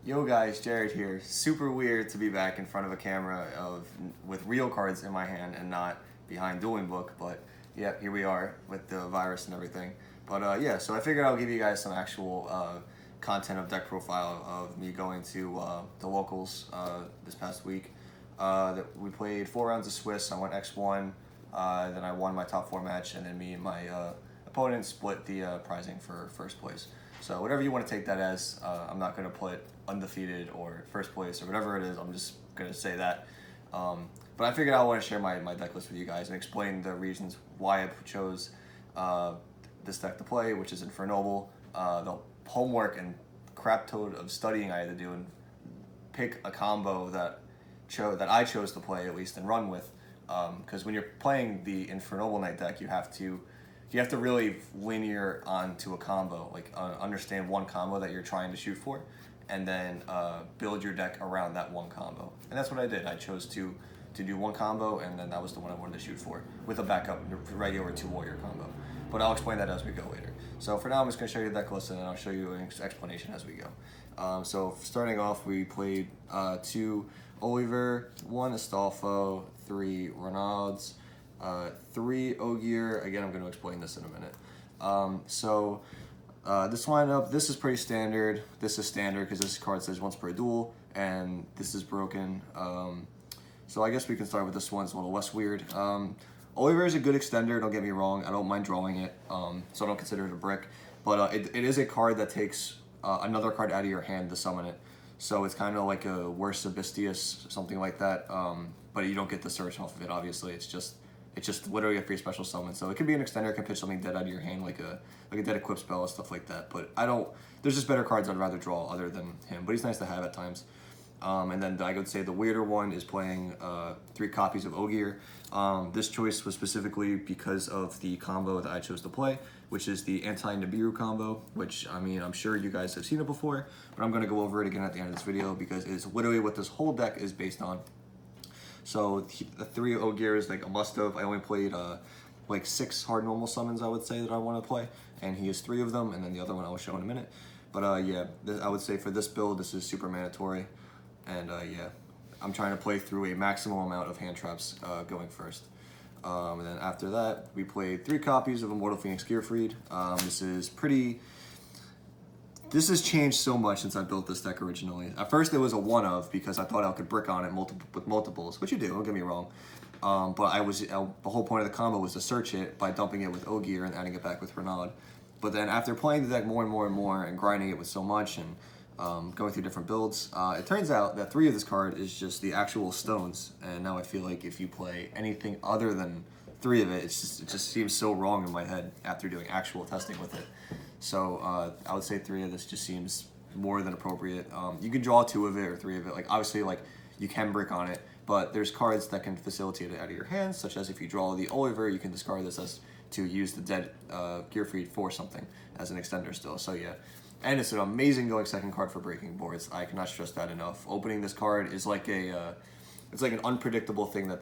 Yo guys, Jared here. Super weird to be back in front of a camera with real cards in my hand and not behind Dueling Book, but yeah, here we are with the virus and everything. But yeah, so I figured I'll give you guys some actual content of deck profile of me going to the locals this past week. That we played 4 rounds of Swiss. I went X1, then I won my top 4 match, and then me and my opponent split the prizing for first place. So whatever you want to take that as, I'm not going to put undefeated or first place or whatever it is. I'm just going to say that. But I figured I want to share my deck list with you guys and explain the reasons why I chose this deck to play, which is INFERNOBLE, the homework and crap toad of studying I had to do and pick a combo that I chose to play at least and run with. Because when you're playing the INFERNOBLE Night deck, you have to really linear onto a combo, like understand one combo that you're trying to shoot for, and then build your deck around that one combo. And that's what I did. I chose to do one combo, and then that was the one I wanted to shoot for, with a backup regular 2 warrior combo. But I'll explain that as we go later. So for now, I'm just going to show you the deck list, and then I'll show you an explanation as we go. So starting off, we played 2 Oliver, 1 Astolfo, 3 Ronalds, 3 Yugioh. Again, I'm going to explain this in a minute. This lineup, this is pretty standard. This is standard because this card says once per duel, and this is broken. So I guess we can start with this one. It's a little less weird. Oliver is a good extender, don't get me wrong. I don't mind drawing it, so I don't consider it a brick. But it is a card that takes another card out of your hand to summon it. So it's kind of like a worse Abystius, something like that. But you don't get the search off of it, obviously. It's just literally a free special summon. So it could be an extender, it can pitch something dead out of your hand, like a dead equip spell and stuff like that. But there's just better cards I'd rather draw other than him. But he's nice to have at times. And then I would say the weirder one is playing 3 copies of Yugioh. This choice was specifically because of the combo that I chose to play, which is the anti-Nibiru combo, which, I mean, I'm sure you guys have seen it before, but I'm going to go over it again at the end of this video because it's literally what this whole deck is based on. So the 3 Yugioh is like a must-have. I only played like 6 hard normal summons, I would say, that I want to play, and he has 3 of them, and then the other one I will show in a minute. But yeah, I would say for this build, this is super mandatory. And yeah, I'm trying to play through a maximum amount of hand traps going first. And then after that, we played 3 copies of Immortal Phoenix Gearfried. This has changed so much since I built this deck originally. At first, it was a one of because I thought I could brick on it with multiples, which you do, don't get me wrong. But the whole point of the combo was to search it by dumping it with Yugioh and adding it back with Renaud. But then after playing the deck more and more and more and grinding it with so much and going through different builds, it turns out that 3 of this card is just the actual stones, and now I feel like if you play anything other than 3 of it, it just seems so wrong in my head after doing actual testing with it. So I would say 3 of this just seems more than appropriate. You can draw 2 of it or 3 of it. Like obviously, like you can brick on it, but there's cards that can facilitate it out of your hands, such as if you draw the Oliver, you can discard this as to use the dead Gearfried for something as an extender still. So yeah. And it's an amazing going second card for breaking boards. I cannot stress that enough. Opening this card is like it's like an unpredictable thing that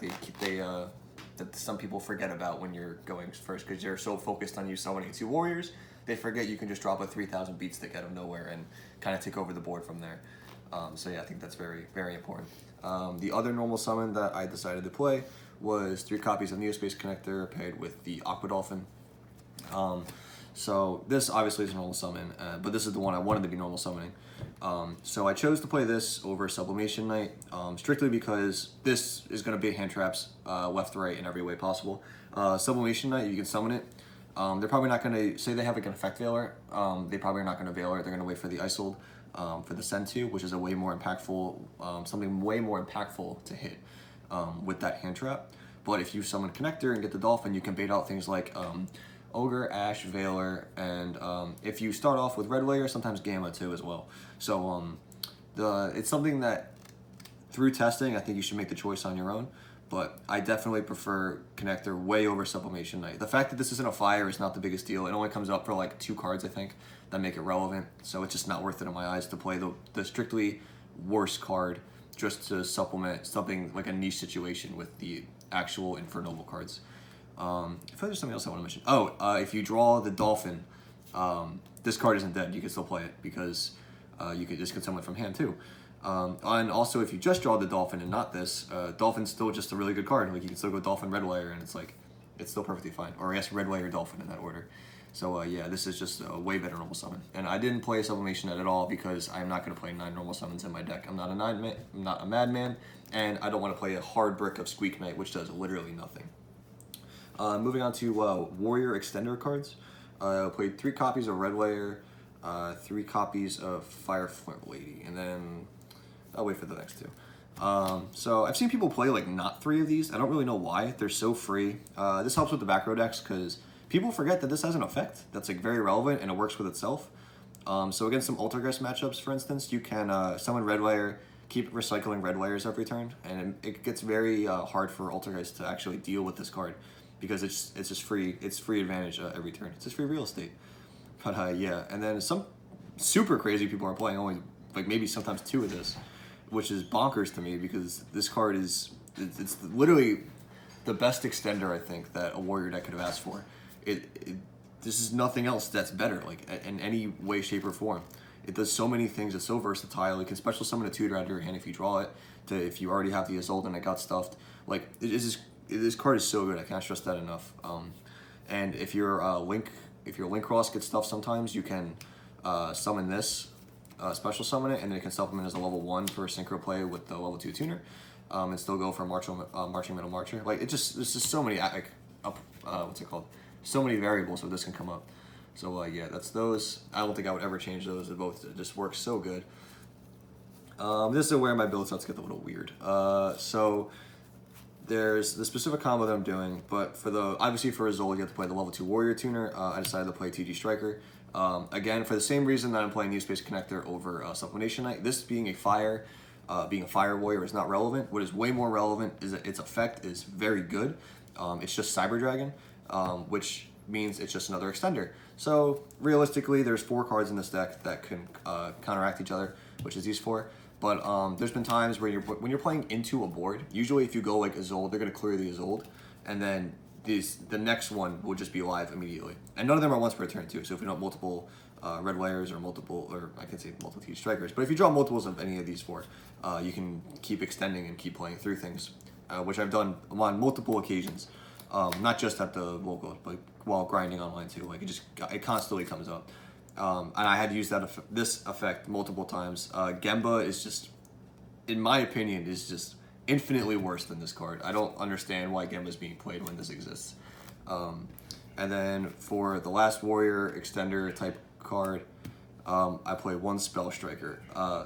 that some people forget about when you're going first because they're so focused on you summoning 2 warriors, they forget you can just drop a 3,000 beat stick out of nowhere and kind of take over the board from there. So yeah, I think that's very, very important. The other normal summon that I decided to play was 3 copies of Neospace Connector paired with the Aqua Dolphin. So this obviously is a normal summon, but this is the one I wanted to be normal summoning. So I chose to play this over Sublimation Knight, strictly because this is going to be hand traps left, right, in every way possible. Sublimation Knight, you can summon it. They're probably not going to, say they have like an effect Veiler, they probably are not going to Veiler it. They're going to wait for the Isolde for the Send to, which is a way more impactful, something way more impactful to hit with that hand trap. But if you summon Connector and get the Dolphin, you can bait out things like Ogre, Ash, Veiler, and if you start off with Red Layer, sometimes Gamma too as well. So it's something that through testing, I think you should make the choice on your own, but I definitely prefer Connector way over Sublimation Knight. The fact that this isn't a fire is not the biggest deal. It only comes up for like 2 cards, I think, that make it relevant, so it's just not worth it in my eyes to play the strictly worst card just to supplement something like a niche situation with the actual INFERNOBLE cards. I feel like there's something else I want to mention. Oh, if you draw the Dolphin, this card isn't dead. You can still play it because you could just get someone from hand too. And also, if you just draw the Dolphin and not this, Dolphin's still just a really good card. Like, you can still go Dolphin Red Wire, and it's still perfectly fine. Or I guess Red Wire Dolphin in that order. So yeah, this is just a way better normal summon. And I didn't play a Sublimation Net at all because I'm not going to play 9 normal summons in my deck. I'm not a madman, and I don't want to play a hard brick of Squeak Knight, which does literally nothing. Moving on to Warrior Extender cards. I played 3 copies of Red Wire, 3 copies of Fire Flint Lady, and then I'll wait for the next 2. So I've seen people play like not 3 of these. I don't really know why. They're so free. This helps with the back row decks because people forget that this has an effect that's like very relevant and it works with itself. So against some Altergeist matchups, for instance, you can summon Red Wire, keep recycling Red Wires every turn, and it gets very hard for Altergeist to actually deal with this card because it's just free. It's free advantage every turn. It's just free real estate. But yeah, and then some super crazy people are playing only like maybe sometimes 2 of this, which is bonkers to me because this card it's literally the best extender I think that a Warrior deck could have asked for. This is nothing else that's better, like in any way, shape, or form. It does so many things. It's so versatile. You can special summon a tutor out of your hand if you draw it. If you already have the Isolde and it got stuffed, like this card is so good. I can't stress that enough. And if your Link Cross gets stuffed, sometimes you can summon this, special summon it, and then it can supplement as a level 1 for synchro play with the level 2 tuner, and still go for Marching Middle Marcher. Like there's just so many what's it called? So many variables where this can come up. So yeah, that's those. I don't think I would ever change those. They both just work so good. This is where my build starts to get a little weird. So there's the specific combo that I'm doing, but obviously for Isolde you have to play the level 2 Warrior Tuner. I decided to play TG Striker. Again, for the same reason that I'm playing New Space Connector over Supplementation Knight. This being a fire warrior is not relevant. What is way more relevant is that its effect is very good. It's just Cyber Dragon, which means it's just another extender. So realistically, there's 4 cards in this deck that can counteract each other, which is these 4. But there's been times where when you're playing into a board, usually if you go like Isolde, they're going to clear the Isolde, and then the next one will just be alive immediately. And none of them are once per turn too. So if you don't have multiple Red Wires or I can say multiple TG Strikers, but if you draw multiples of any of these 4, you can keep extending and keep playing through things, which I've done on multiple occasions. Not just at the local, but while grinding online too. Like it constantly comes up, and I had used this effect multiple times. Gemba is just, in my opinion, is just infinitely worse than this card. I don't understand why Gemba is being played when this exists. And then for the last Warrior Extender type card, I play 1 Spell Striker. I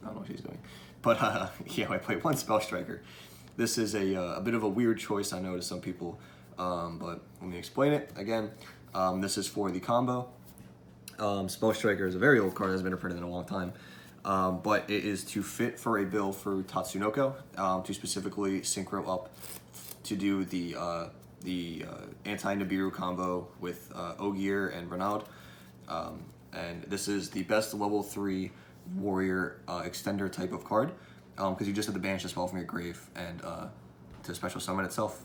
don't know what he's doing, but yeah, I play 1 Spell Striker. This is a bit of a weird choice, I know, to some people, but let me explain it again. This is for the combo. Spell Striker is a very old card that has been printed in a long time, but it is to fit for a build for Tatsunoko, to specifically synchro up to do the anti-Nibiru combo with Ogier and Renaud. And this is the best level 3 Warrior Extender type of card. Because you just have to banish the spell from your grave and to special summon itself.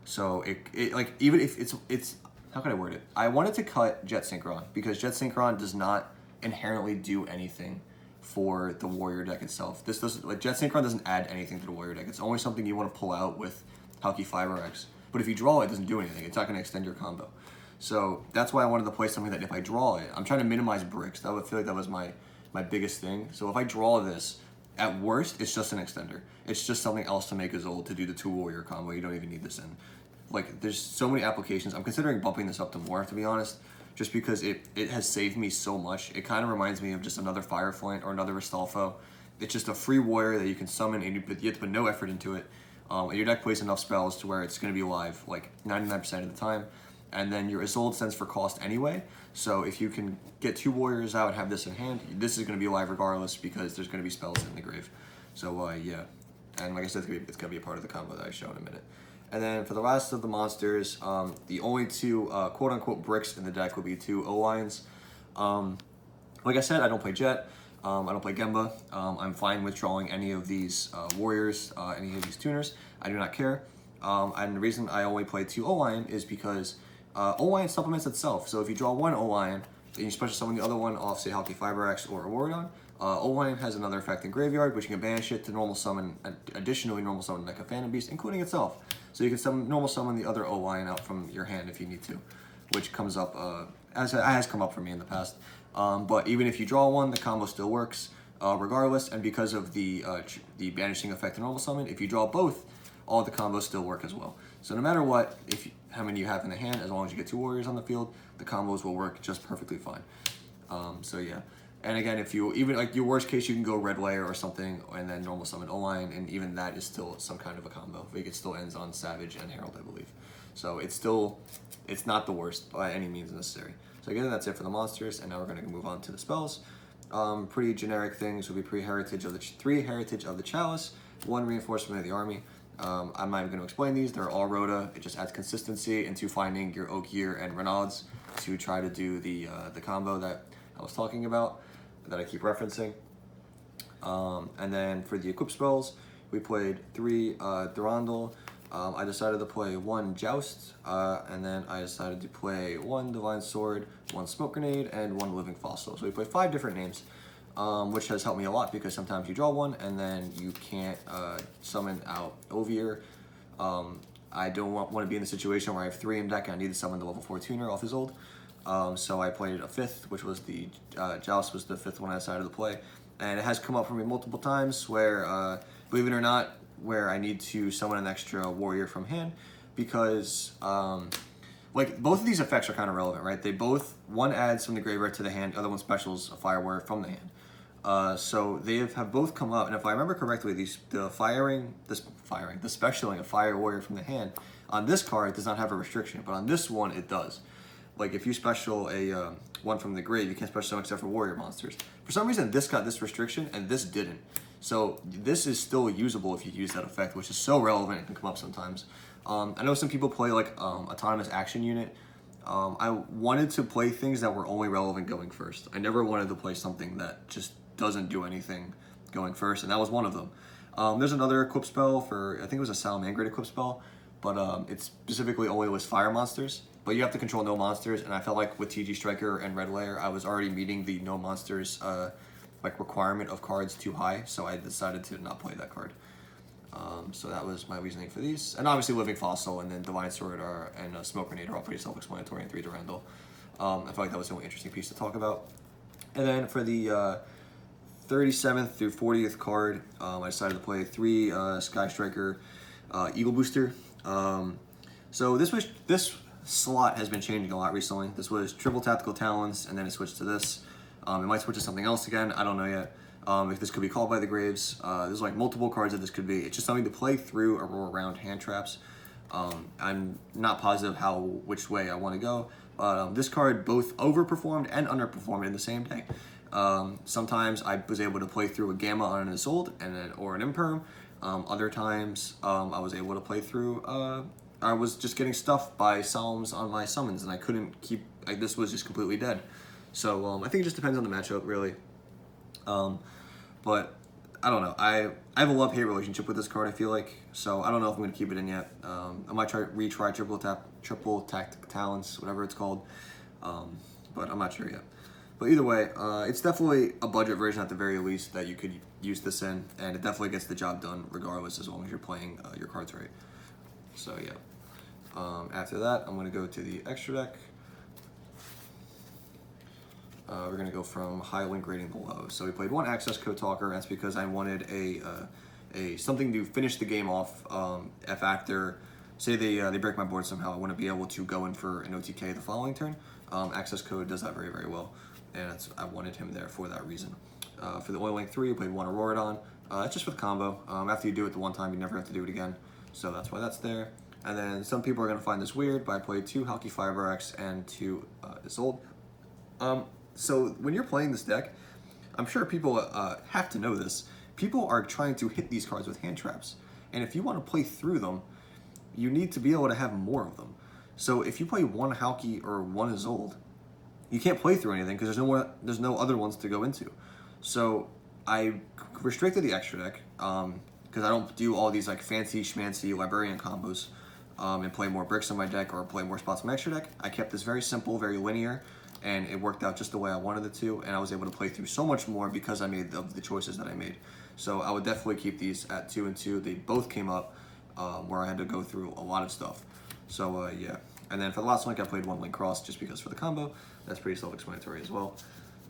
So it like, even if it's how can I word it? I wanted to cut Jet Synchron because Jet Synchron does not inherently do anything for the Warrior deck itself. This doesn't, like, Jet Synchron doesn't add anything to the Warrior deck. It's only something you want to pull out with Halki Fiber X. But if you draw it, it doesn't do anything. It's not going to extend your combo. So that's why I wanted to play something that if I draw it, I'm trying to minimize bricks. I would feel like that was my biggest thing. So if I draw this, at worst, it's just an extender. It's just something else to make Isolde to do the 2 Warrior combo. You don't even need this in. Like, there's so many applications. I'm considering bumping this up to more, to be honest, just because it has saved me so much. It kind of reminds me of just another Fireflint or another Ristolfo. It's just a free warrior that you can summon, and you have to put no effort into it. And your deck plays enough spells to where it's going to be alive like 99% of the time. And then your Isolde sends for cost anyway. So if you can get 2 warriors out and have this in hand, this is going to be alive regardless because there's going to be spells in the grave. So yeah, and like I said, it's going to be a part of the combo that I show in a minute. And then for the rest of the monsters, the only 2 quote-unquote bricks in the deck will be 2 O-Lines. Like I said, I don't play Jet. I don't play Gemba. I'm fine with drawing any of these warriors, any of these tuners. I do not care. And the reason I only play 2 O-Line is because O-Line supplements itself. So if you draw 1 O-Line, and you special summon the other one off, say, Halki Fibrax or Auroradon. O-Line has another effect in Graveyard, which you can banish it to normal summon, additionally normal summon like a Phantom Beast, including itself. So you can normal summon the other O-Line out from your hand if you need to, which comes up, as has come up for me in the past. But even if you draw one, the combo still works regardless, and because of the banishing effect in normal summon, if you draw both, all the combos still work as well. So no matter what, how many you have in the hand, as long as you get 2 warriors on the field, the combos will work just perfectly fine. So yeah. And again, if you, even like your worst case, you can go Red Layer or something, and then normal summon O-Line, and even that is still some kind of a combo. It still ends on Savage and Herald, I believe. So it's not the worst by any means necessary. So again, that's it for the monsters, and now we're gonna move on to the spells. Pretty generic things would be 3 Heritage of the Chalice, 1 Reinforcement of the Army. I'm not even going to explain these. They're all Rhoda. It just adds consistency into finding your Ogier and Renaud's to try to do the combo that I was talking about, that I keep referencing. And then for the equip spells, we played 3 Durandal. I decided to play 1 Joust, and then I decided to play 1 Divine Sword, 1 Smoke Grenade, and 1 Living Fossil. So we played 5 different names, which has helped me a lot because sometimes you draw one and then you can't summon out Ovier. I don't want to be in the situation where I have 3 in deck and I need to summon the level 4 tuner off his old. So I played a 5th, which was the Joust was the 5th one I decided to play. And it has come up for me multiple times where, believe it or not, where I need to summon an extra warrior from hand because, like, both of these effects are kind of relevant, right? They both, one adds from the graveyard to the hand, the other one specials a fire warrior from the hand. So they have both come up, and if I remember correctly, the specialing a fire warrior from the hand on this card does not have a restriction, but on this one it does. Like if you special a one from the grave, you can't special except for warrior monsters. For some reason, this got this restriction and this didn't. So this is still usable if you use that effect, which is so relevant. It can come up sometimes. I know some people play like autonomous action unit. I wanted to play things that were only relevant going first. I never wanted to play something that just doesn't do anything going first, and that was one of them. There's another equip spell for, I think it was a Salamangreat equip spell, but it specifically only was fire monsters. But you have to control no monsters, and I felt like with TG Striker and Red Layer, I was already meeting the no monsters like requirement of cards too high, so I decided to not play that card. So that was my reasoning for these. And obviously Living Fossil and then Divine Sword and Smoke Grenade are all pretty self-explanatory, and 3 Durandal. I felt like that was the only interesting piece to talk about. And then for the 37th through 40th card, I decided to play 3 Sky Striker Eagle Booster. So this slot has been changing a lot recently. This was triple Tactical Talons, and then it switched to this. It might switch to something else again. I don't know yet. If this could be called by the Graves. There's like multiple cards that this could be. It's just something to play through or around hand traps. I'm not positive which way I want to go. But this card both overperformed and underperformed in the same day. Sometimes I was able to play through a Gamma on an Isolde or an Imperm. Other times I was able to play through. I was just getting stuffed by Psalms on my summons, and I couldn't keep. This was just completely dead. So I think it just depends on the matchup, really. But I don't know. I have a love-hate relationship with this card, I feel like. So I don't know if I'm going to keep it in yet. I might retry triple Tactic Talents, whatever it's called. But I'm not sure yet. But either way, it's definitely a budget version at the very least that you could use this in, and it definitely gets the job done regardless, as long as you're playing your cards right. So yeah. After that, I'm going to go to the extra deck. We're going to go from high link rating below. So we played 1 Access Code Talker. That's because I wanted a something to finish the game off. If after, say they break my board somehow, I want to be able to go in for an OTK the following turn. Access Code does that very, very well, and I wanted him there for that reason. For the Oil Link 3, we played 1 Auroradon. That's just for the combo. After you do it the one time, you never have to do it again. So that's why that's there. And then some people are going to find this weird, but I played 2 Halki Fibrax and 2 Isolde. So when you're playing this deck, I'm sure people have to know this. People are trying to hit these cards with hand traps. And if you want to play through them, you need to be able to have more of them. So if you play 1 Halki or 1 Isolde, you can't play through anything because there's no other ones to go into. So I restricted the extra deck because I don't do all these like fancy schmancy librarian combos and play more bricks on my deck or play more spots on my extra deck. I kept this very simple, very linear. and it worked out just the way I wanted it to, and I was able to play through so much more because I made the choices that I made. So I would definitely keep these at 2 and 2. They both came up where I had to go through a lot of stuff. So yeah. And then for the last link, I played 1 Link Cross just because for the combo. That's pretty self-explanatory as well.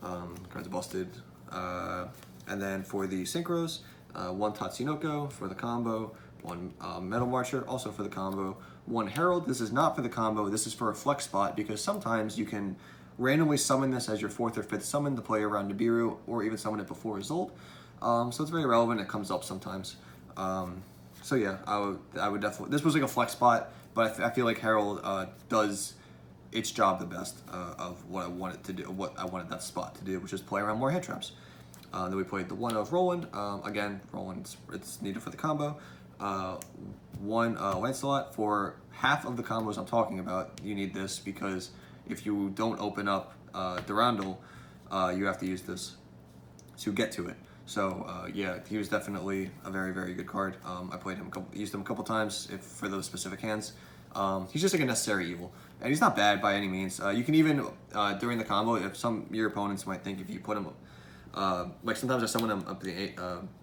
Cards busted. And then for the synchros, 1 Tatsunoko for the combo, 1 Metal Marcher also for the combo, 1 Herald. This is not for the combo. This is for a flex spot because sometimes you can randomly summon this as your 4th or 5th summon to play around Nibiru, or even summon it before Isolde. So it's very relevant. It comes up sometimes. So yeah, I would definitely. This was like a flex spot, but I feel like Herald does its job the best of what I wanted to do, what I wanted that spot to do, which is play around more head traps. Then we played the 1 of Roland. Again, Roland, it's needed for the combo. 1 Lancelot. For half of the combos I'm talking about, you need this because if you don't open up Durandal, you have to use this to get to it. So yeah, he was definitely a very, very good card. I played him, used him a couple times for those specific hands. He's just like a necessary evil, and he's not bad by any means. You can even during the combo, if your opponents might think if you put him, like sometimes I summon him up the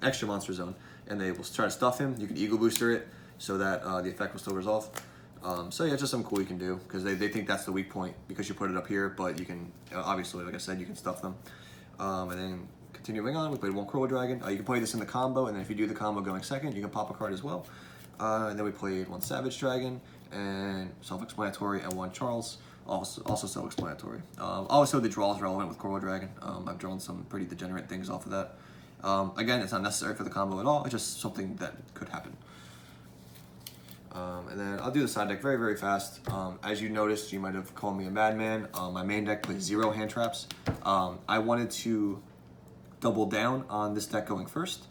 extra monster zone, and they will try to stuff him. You can Eagle Booster it so that the effect will still resolve. So yeah, just something cool you can do because they think that's the weak point because you put it up here, but you can obviously, like I said, you can stuff them. And then continuing on, we played 1 Crow Dragon. You can play this in the combo, and then if you do the combo going second, you can pop a card as well. And then we played 1 Savage Dragon, and self-explanatory, and 1 Charles, also self-explanatory. Also, the draw is relevant with Coral Dragon. I've drawn some pretty degenerate things off of that. Again, it's not necessary for the combo at all. It's just something that could happen. And then I'll do the side deck very, very fast. As you noticed, you might have called me a madman. My main deck plays 0 hand traps. I wanted to double down on this deck going first.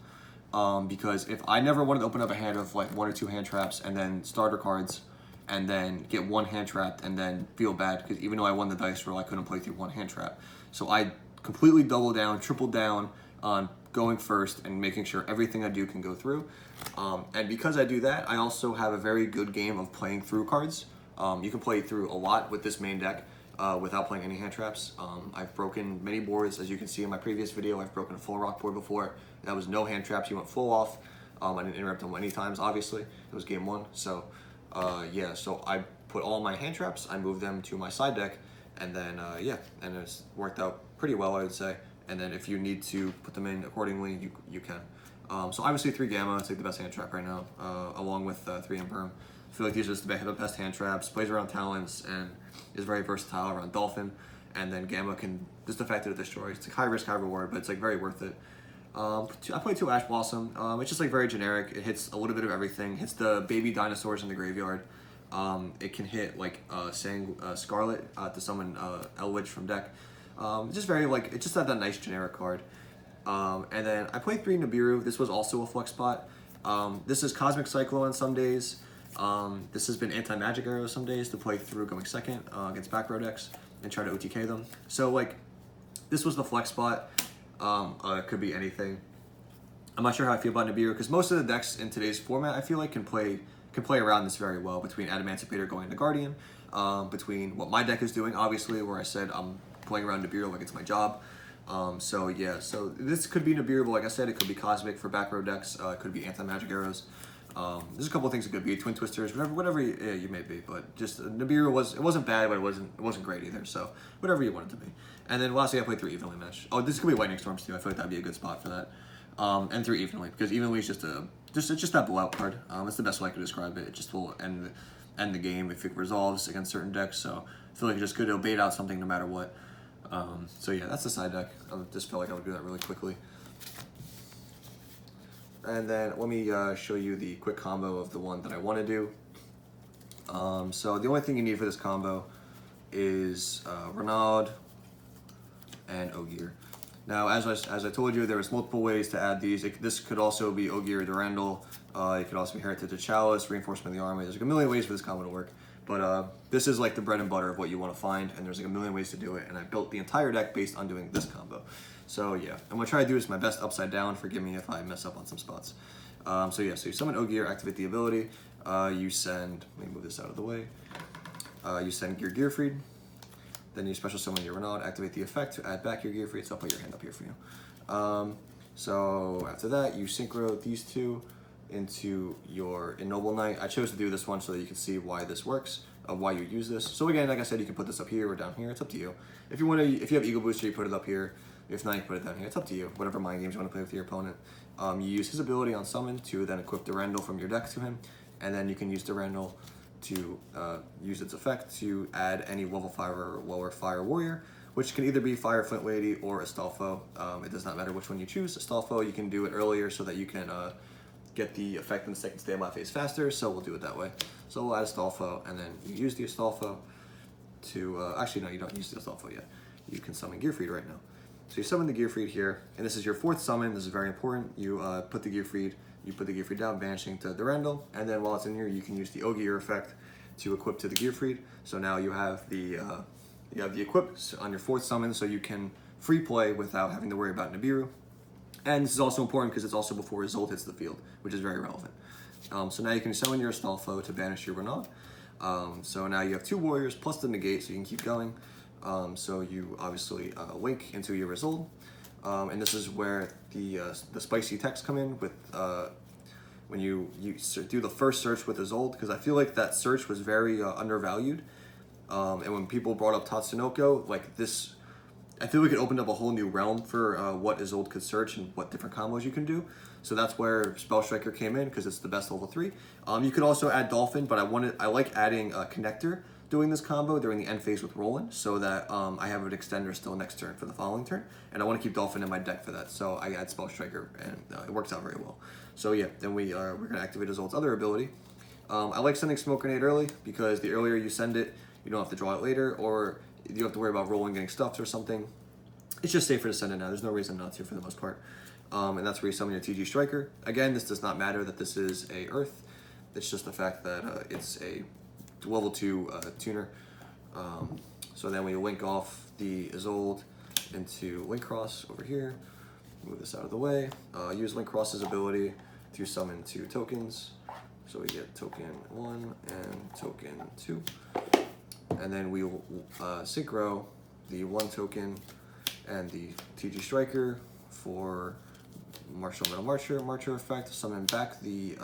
Because if I never wanted to open up a hand of like 1 or 2 hand traps and then starter cards and then get 1 hand trapped and then feel bad because even though I won the dice roll, I couldn't play through 1 hand trap. So I completely double down, triple down on going first and making sure everything I do can go through. And because I do that, I also have a very good game of playing through cards. You can play through a lot with this main deck without playing any hand traps. I've broken many boards, as you can see in my previous video. I've broken a full rock board before. That was no hand traps. You went full off. I didn't interrupt them any times, obviously. It was game 1. So yeah, so I put all my hand traps, I moved them to my side deck, and then yeah, and it's worked out pretty well, I would say. And then if you need to put them in accordingly, you can. So obviously 3 Gamma, it's like the best hand trap right now, along with 3 Imperm. I feel like these are just the best hand traps, plays around Talents, and is very versatile around Dolphin. And then Gamma can, just the fact that it destroys, it's like high risk, high reward, but it's like very worth it. I played 2 Ash Blossom. It's just like very generic. It hits a little bit of everything. Hits the baby dinosaurs in the graveyard. It can hit like Scarlet to summon Elwitch from deck. Just very like, it's just that nice generic card. And then I played 3 Nibiru. This was also a flex spot. This is Cosmic Cyclo on some days. This has been Anti-Magic Arrow some days to play through going second against back row decks and try to OTK them. So like, this was the flex spot. It could be anything. I'm not sure how I feel about Nibiru because most of the decks in today's format I feel like can play around this very well between Adamancipator going to Guardian, between what my deck is doing, obviously, where I said I'm playing around Nibiru like it's my job. So yeah, so this could be Nibiru, but like I said, it could be Cosmic for back row decks, it could be Anti-Magic Arrows. There's a couple of things it could be, Twin Twisters, whatever you may be, but just Nibiru wasn't bad, but it wasn't great either, so whatever you want it to be. And then lastly, I played 3 Evenly Mesh. Oh, this could be Lightning Storms too. I feel like that'd be a good spot for that. And 3 Evenly, because Evenly is just that blowout card. It's the best way I could describe it. It just will end the game if it resolves against certain decks. So I feel like it just could bait out something no matter what. So yeah, that's the side deck. I just felt like I would do that really quickly. And then let me show you the quick combo of the one that I want to do. So the only thing you need for this combo is Renaud and Ogier. Now, as I told you, there was multiple ways to add these. This could also be Ogier Durandal. It could also be Heritage of Chalice, Reinforcement of the Army. There's like a million ways for this combo to work. But this is like the bread and butter of what you want to find, and there's like a million ways to do it. And I built the entire deck based on doing this combo. So yeah, I'm gonna try to do this my best upside down. Forgive me if I mess up on some spots. So yeah, so you summon Ogier, activate the ability. You send, let me move this out of the way. You send Gearfried. Then you special summon your Renaud, activate the effect to add back your gear feed. So I'll put your hand up here for you. So after that, you synchro these two into your Ennoble Knight. I chose to do this one so that you can see why this works, why you use this. So again, like I said, you can put this up here or down here. It's up to you. If you want to, if you have Eagle Booster, you put it up here. If not, you put it down here. It's up to you. Whatever mind games you want to play with your opponent. You use his ability on summon to then equip Durandal from your deck to him, and then you can use Durandal to use its effect to add any level 5 or lower fire warrior, which can either be Fire Flint Lady or Astolfo. It does not matter which one you choose. Astolfo, you can do it earlier so that you can get the effect in the second standby phase faster, so we'll do it that way. So we'll add Astolfo, and then you use the Astolfo to, actually no, you don't use the Astolfo yet. You can summon Gearfried right now. So you summon the Gearfried here, and this is your 4th summon. This is very important. You put the Gearfried down, banishing to Durandal, and then while it's in here, you can use the Ogier effect to equip to the Gearfried. So now you have the equip on your 4th summon, so you can free play without having to worry about Nibiru. And this is also important because it's also before Isolde hits the field, which is very relevant. So now you can summon your Astolfo to banish your Renaud. So now you have 2 warriors plus the negate, so you can keep going. So you obviously link into your Isolde. And this is where the spicy texts come in with when you do the first search with Isolde, because I feel like that search was very undervalued. And when people brought up Tatsunoko, like this, I feel like it opened up a whole new realm for what Isolde could search and what different combos you can do. So that's where Spell Striker came in, because it's the best level 3. You could also add Dolphin, but I like adding Connector doing this combo during the end phase with Roland, so that I have an extender still next turn for the following turn, and I want to keep Dolphin in my deck for that, so I add Spell Striker, and it works out very well. So yeah, then we're going to activate Isolde's other ability. I like sending Smoke Grenade early, because the earlier you send it, you don't have to draw it later, or you don't have to worry about Roland getting stuffed or something. It's just safer to send it now. There's no reason not to for the most part. And that's where you summon your TG Striker. Again, this does not matter that this is a Earth. It's just the fact that it's a level 2 tuner. So then we link off the Isolde into Link Cross over here. Move this out of the way. Use Link Cross's ability to summon 2 tokens. So we get token 1 and token 2. And then we will synchro the 1 token and the TG Striker for Martial Metal Marcher effect, summon back the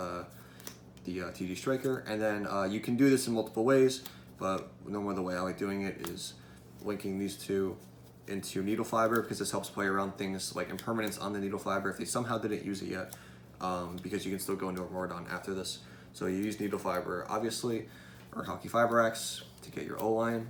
TG Striker, and then you can do this in multiple ways, but no more the way I like doing it is linking these 2 into Needle Fiber, because this helps play around things like impermanence on the Needle Fiber if they somehow didn't use it yet, because you can still go into Auroradon after this. So you use Needle Fiber, obviously, or Hockey Fiber Axe to get your O-Lion.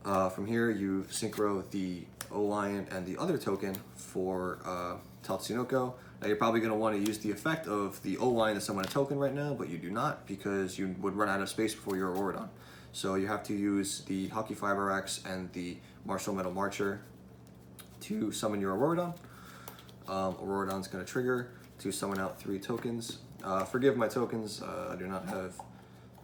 From here, you synchro the O-Lion and the other token for Tatsunoko. Now you're probably going to want to use the effect of the O-Lion to summon a token right now, but you do not, because you would run out of space before your Auroradon. So you have to use the Hockey Fiber Axe and the Martial Metal Marcher to summon your Auroradon. Auroradon's going to trigger to summon out 3 tokens. Forgive my tokens, I do not have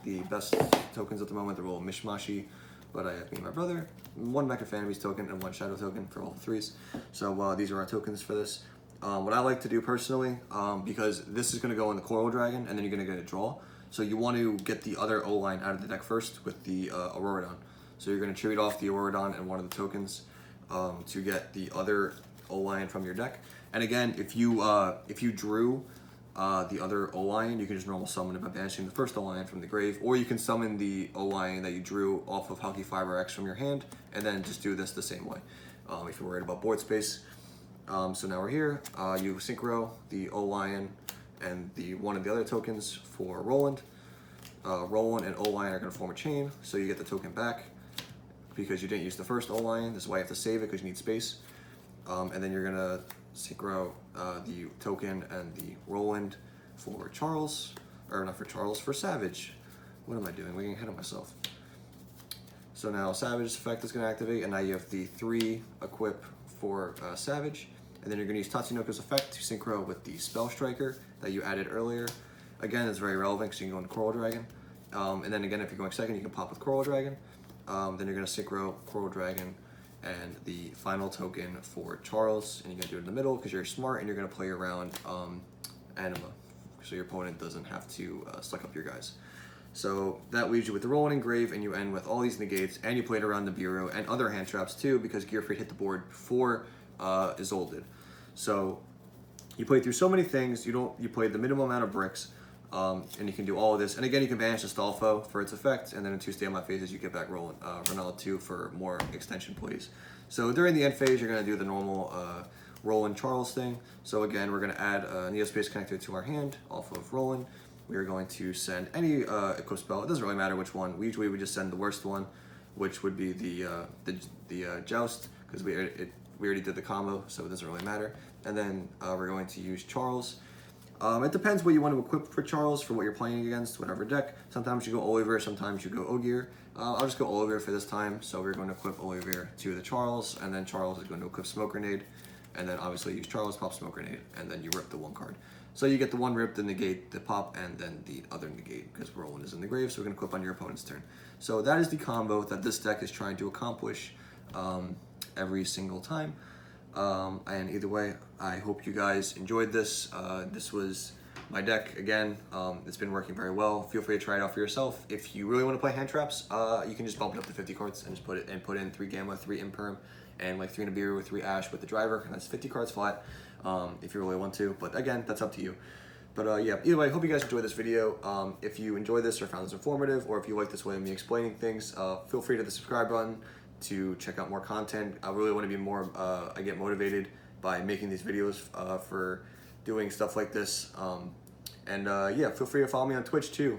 the best tokens at the moment. They're all mishmashy, but I have me and my brother, 1 Mecha Fanabe's token and 1 Shadow token for all 3s. So these are our tokens for this. What I like to do personally, because this is going to go in the Coral Dragon, and then you're going to get a draw. So you want to get the other O-Line out of the deck first with the Auroradon. So you're going to tribute off the Auroradon and 1 of the tokens to get the other O-Line from your deck. And again, if you drew the other O-Lion, you can just normal summon it by banishing the first O-Lion from the grave, or you can summon the O-Lion that you drew off of Hockey Fiber X from your hand, and then just do this the same way, if you're worried about board space. So now we're here, you synchro the O-Lion and the 1 of the other tokens for Roland. Roland and O-Lion are going to form a chain, so you get the token back because you didn't use the first O-Lion. This is why you have to save it, because you need space. And then you're going to synchro the token and the Roland for Charles, or not for Charles, for Savage. What am I doing? I'm getting ahead of myself. So now Savage's effect is going to activate, and now you have the 3 equip for Savage. And then you're going to use Tatsunoko's effect to synchro with the Spell Striker that you added earlier. Again, it's very relevant because you can go into Coral Dragon. And then again, if you're going second, you can pop with Coral Dragon. Then you're going to synchro Coral Dragon and the final token for Charles, and you're going to do it in the middle because you're smart, and you're going to play around Anima, so your opponent doesn't have to suck up your guys. So that leaves you with the roll and engrave, and you end with all these negates, and you played around the bureau and other hand traps too, because Gearfried hit the board before Isolde did. So you played through so many things. You played the minimum amount of bricks, and you can do all of this. And again, you can banish the Stalfo for its effect, and then in 2 standby phases, you get back Ronaldo 2 for more extension plays. So during the end phase, you're going to do the normal Roland Charles thing. So again, we're going to add a Neospace connector to our hand off of Roland. We are going to send any equip spell. It doesn't really matter which one. We usually would just send the worst one, which would be the Joust, because we already did the combo, so it doesn't really matter. And then we're going to use Charles. It depends what you want to equip for Charles, for what you're playing against, whatever deck. Sometimes you go Oliver, sometimes you go Ogier. I'll just go Oliver for this time, so we're going to equip Oliver to the Charles, and then Charles is going to equip Smoke Grenade, and then obviously use Charles, pop Smoke Grenade, and then you rip the 1 card. So you get the 1 rip, the negate, the pop, and then the other negate, because Roland is in the grave, so we're going to equip on your opponent's turn. So that is the combo that this deck is trying to accomplish every single time. And either way, I hope you guys enjoyed this. This was my deck again. It's been working very well. Feel free to try it out for yourself. If you really want to play hand traps, you can just bump it up to 50 cards and just put in 3 Gamma, 3 Imperm, and like 3 Nibiru with 3 Ash with the driver, and that's 50 cards flat. If you really want to, but again, that's up to you. But yeah, either way, I hope you guys enjoyed this video. If you enjoyed this or found this informative, or if you like this way of me explaining things, feel free to hit the subscribe button to check out more content. I really want to be more, I get motivated by making these videos for doing stuff like this. Yeah, feel free to follow me on Twitch too.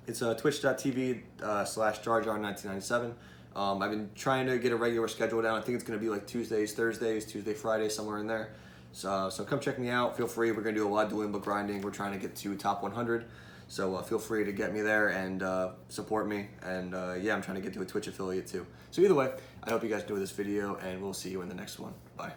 It's twitch.tv/JarJar1997. I've been trying to get a regular schedule down. I think it's going to be like Tuesdays, Thursdays, Tuesday, Friday, somewhere in there. So come check me out. Feel free. We're going to do a lot of dueling book grinding. We're trying to get to top 100. So feel free to get me there and support me. And yeah, I'm trying to get to a Twitch affiliate too. So either way, I hope you guys enjoyed this video, and we'll see you in the next one. Bye.